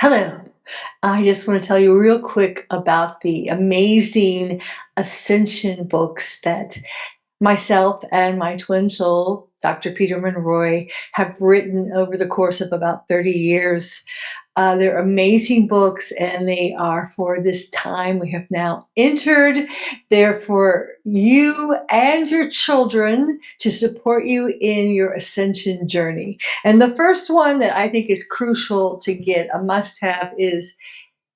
Hello. I just want to tell you real quick about the amazing Ascension books that myself and my twin soul, Dr. Peter Monroy, have written over the course of about 30 years. They're amazing books, and they are for this time we have now entered. They're for you and your children to support you in your ascension journey. And the first one that I think is crucial to get, a must have, is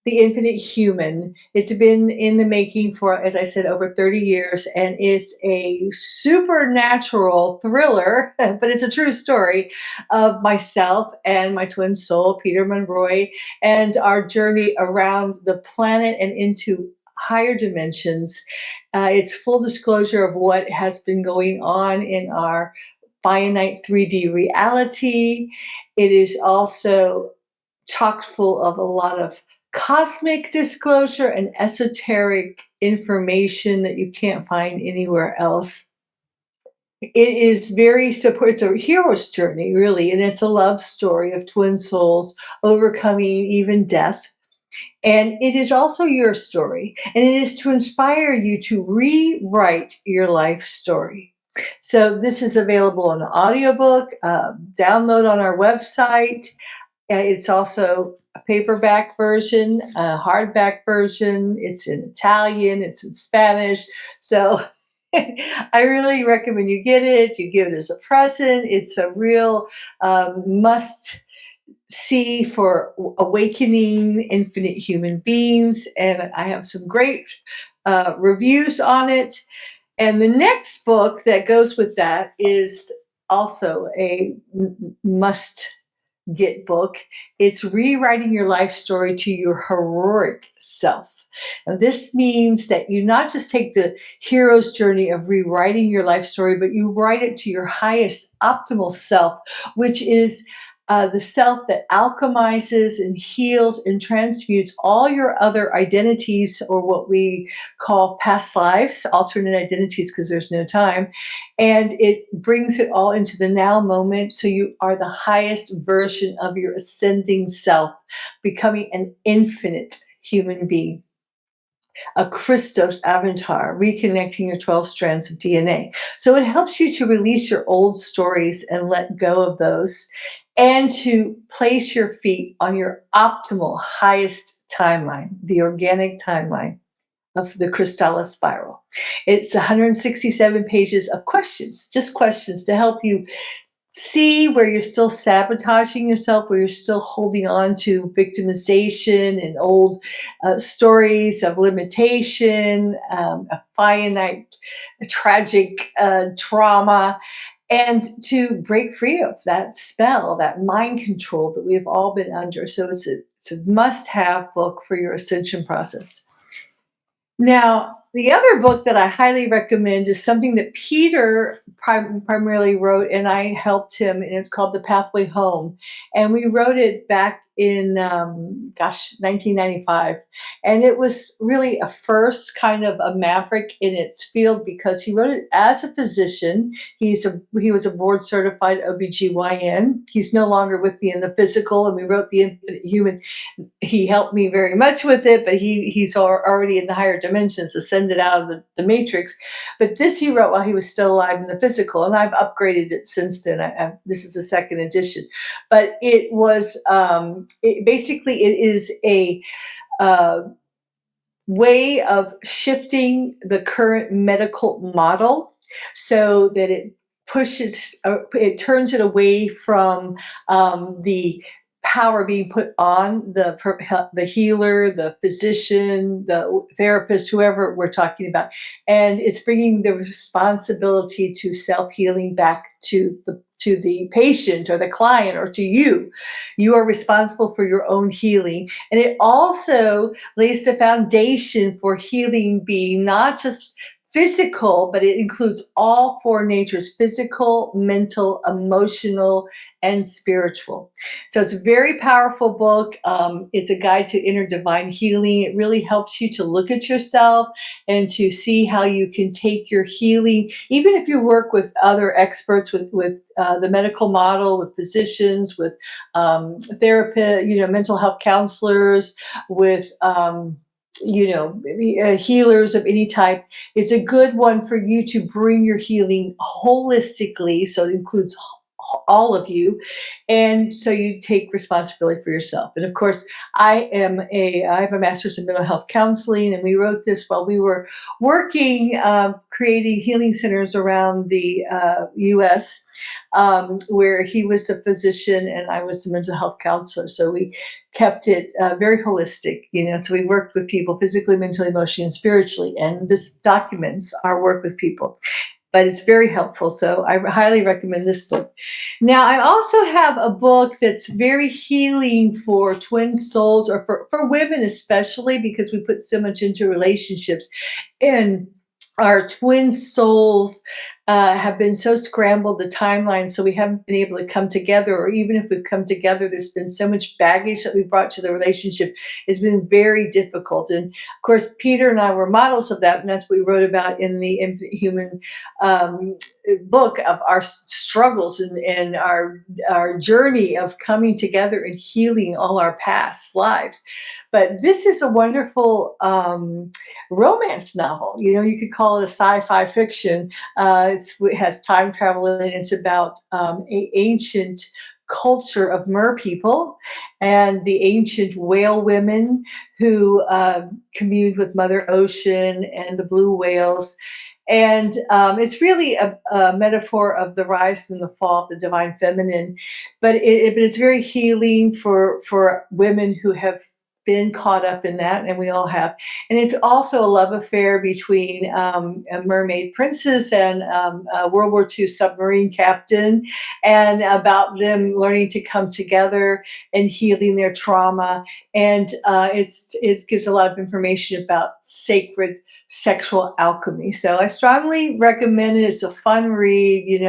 the Infinite Human. It's been in the making for, as I said, over 30 years, and it's a supernatural thriller, but it's a true story of myself and my twin soul, Peter Monroy, and our journey around the planet and into higher dimensions. It's full disclosure of what has been going on in our finite 3D reality. It is also chock full of a lot of cosmic disclosure and esoteric information that you can't find anywhere else. It is very support. It's a hero's journey, really, and it's a love story of twin souls overcoming even death. And it is also your story, and it is to inspire you to rewrite your life story. So this is available in audiobook, download on our website. It's also a paperback version, a hardback version. It's in Italian, it's in Spanish. So I really recommend you get it. You give it as a present. It's a real must see for awakening infinite human beings. And I have some great reviews on it. And the next book that goes with that is also a must get book. It's rewriting your life story to your heroic self. And this means that you not just take the hero's journey of rewriting your life story, but you write it to your highest optimal self, which is the self that alchemizes and heals and transmutes all your other identities, or what we call past lives, alternate identities, because there's no time. And it brings it all into the now moment. So you are the highest version of your ascending self, becoming an infinite human being, a Christos avatar, reconnecting your 12 strands of DNA. So it helps you to release your old stories and let go of those, and to place your feet on your optimal, highest timeline, the organic timeline of the Crystallis spiral. It's 167 pages of questions, just questions to help you see where you're still sabotaging yourself, where you're still holding on to victimization and old stories of limitation, a finite, a tragic trauma, and to break free of that spell, that mind control that we've all been under. So it's a must have book for your ascension process. Now, the other book that I highly recommend is something that Peter primarily wrote, and I helped him, and it's called The Pathway Home. And we wrote it back in, 1995. And it was really a first, kind of a maverick in its field, because he wrote it as a physician. He was a board certified OBGYN. He's no longer with me in the physical, and we wrote The Infinite Human. He helped me very much with it, but he's already in the higher dimensions, ascended out of the matrix. But this he wrote while he was still alive in the physical, and I've upgraded it since then. This is the second edition, but it was basically it is a uh, way of shifting the current medical model so that it turns it away from the power being put on the healer, the physician, the therapist, whoever we're talking about, and it's bringing the responsibility to self-healing back to the patient or the client or to you. You are responsible for your own healing, and it also lays the foundation for healing being not just physical, but it includes all four natures: physical, mental, emotional, and spiritual. So it's a very powerful book. It's a guide to inner divine healing. It really helps you to look at yourself and to see how you can take your healing, even if you work with other experts, with the medical model, with physicians, with therapists, mental health counselors, with healers of any type. It's a good one for you to bring your healing holistically, so it includes all of you, and so you take responsibility for yourself. And of course, I have a master's in mental health counseling, and we wrote this while we were working, creating healing centers around the U.S., where he was a physician and I was a mental health counselor. So we kept it very holistic, So we worked with people physically, mentally, emotionally, and spiritually. And this documents our work with people, but it's very helpful. So I highly recommend this book. Now, I also have a book that's very healing for twin souls, or for women especially, because we put so much into relationships. And our twin souls have been so scrambled, the timeline, so we haven't been able to come together. Or even if we've come together, there's been so much baggage that we brought to the relationship. It's been very difficult. And of course, Peter and I were models of that. And that's what we wrote about in the Infinite Human um, book, of our struggles and our journey of coming together and healing all our past lives. But this is a wonderful romance novel. You could call it a sci-fi fiction. It has time travel in it. It's about ancient culture of mer people and the ancient whale women who communed with Mother Ocean and the blue whales. And it's really a metaphor of the rise and the fall of the divine feminine, but it's very healing for women who have been caught up in that, and we all have. And it's also a love affair between a mermaid princess and a World War II submarine captain, and about them learning to come together and healing their trauma. And it gives a lot of information about sacred sexual alchemy. So I strongly recommend it. It's a fun read.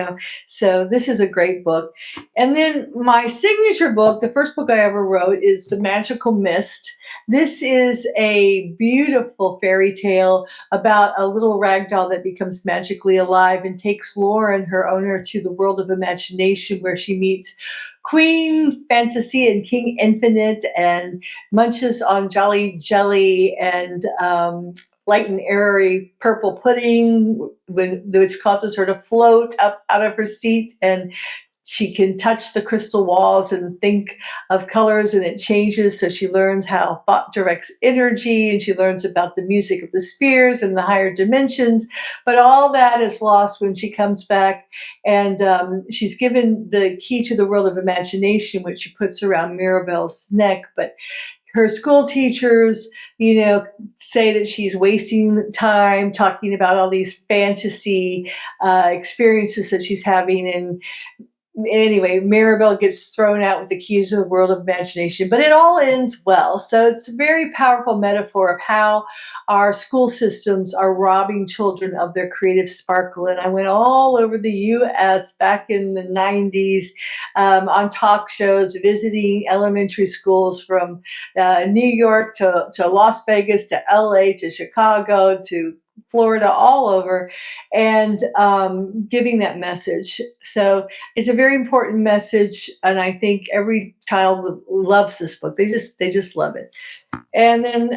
So this is a great book. And then my signature book, the first book I ever wrote, is The Magical Mist. This is a beautiful fairy tale about a little rag doll that becomes magically alive and takes Lauren, her owner, to the world of imagination, where she meets Queen Fantasy and King Infinite, and munches on Jolly Jelly and light and airy purple pudding, which causes her to float up out of her seat, and she can touch the crystal walls and think of colors, and it changes. So she learns how thought directs energy, and she learns about the music of the spheres and the higher dimensions. But all that is lost when she comes back, and she's given the key to the world of imagination, which she puts around Mirabelle's neck. But her school teachers, say that she's wasting time talking about all these fantasy experiences that she's having. And anyway, Maribel gets thrown out with the keys to the world of imagination, but it all ends well. So it's a very powerful metaphor of how our school systems are robbing children of their creative sparkle. And I went all over the U.S. back in the 90s on talk shows, visiting elementary schools from New York to Las Vegas to LA to Chicago to Florida, all over, and giving that message. So it's a very important message, and I think every child loves this book. They just love it. And then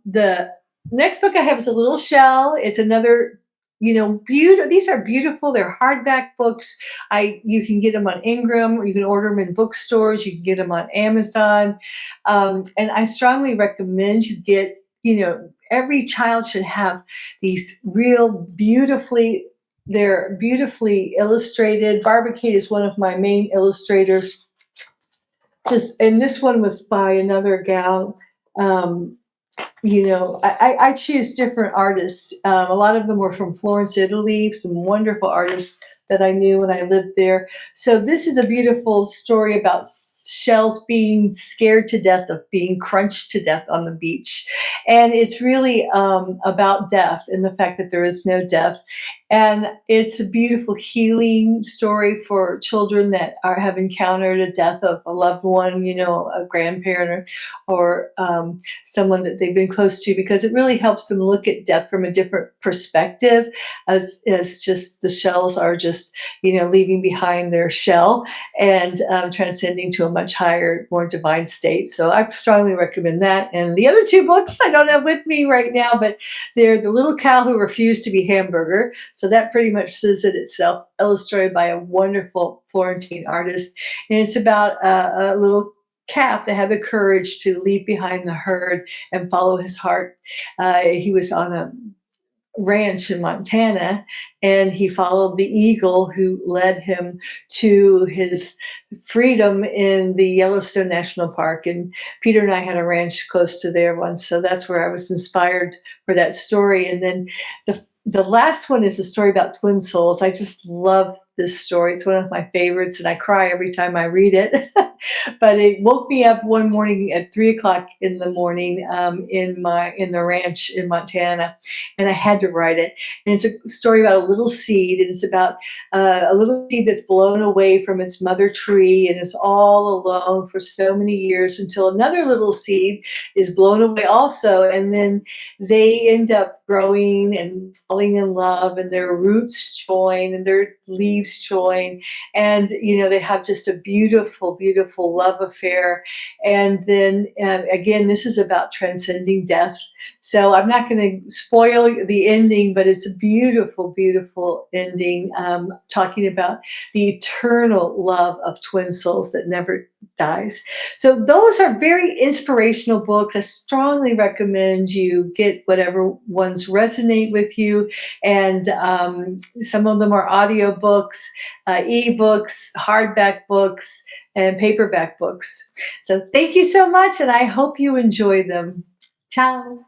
the next book I have is A Little Shell. It's another, beautiful. These are beautiful. They're hardback books. You can get them on Ingram. You can order them in bookstores. You can get them on Amazon. And I strongly recommend you get, every child should have these they're beautifully illustrated. Barbara Kate is one of my main illustrators. And this one was by another gal. I choose different artists. A lot of them were from Florence, Italy, some wonderful artists that I knew when I lived there. So this is a beautiful story about shells being scared to death of being crunched to death on the beach. And it's really about death and the fact that there is no death. And it's a beautiful healing story for children that have encountered a death of a loved one, a grandparent or someone that they've been close to, because it really helps them look at death from a different perspective, as just the shells are just, leaving behind their shell and transcending to a much higher, more divine state. So I strongly recommend that. And the other two books I don't have with me right now, but they're The Little Cow Who Refused to Be Hamburger. So that pretty much says it itself, illustrated by a wonderful Florentine artist. And it's about a little calf that had the courage to leave behind the herd and follow his heart. He was on a ranch in Montana, and he followed the eagle who led him to his freedom in the Yellowstone National Park. And Peter and I had a ranch close to there once, so that's where I was inspired for that story. And then the last one is a story about twin souls. I just love this story. It's one of my favorites, and I cry every time I read it. But it woke me up one morning at 3 o'clock in the morning in the ranch in Montana, and I had to write it. And it's a story about a little seed, and it's about a little seed that's blown away from its mother tree, and it's all alone for so many years until another little seed is blown away also, and then they end up growing and falling in love, and their roots join and their leaves join, and they have just a beautiful, beautiful love affair. And then again, this is about transcending death. So I'm not going to spoil the ending, but it's a beautiful, beautiful ending, talking about the eternal love of twin souls that never dies. So those are very inspirational books. I strongly recommend you get whatever ones resonate with you. And some of them are audiobooks, ebooks, hardback books, and paperback books. So thank you so much, and I hope you enjoy them. Ciao.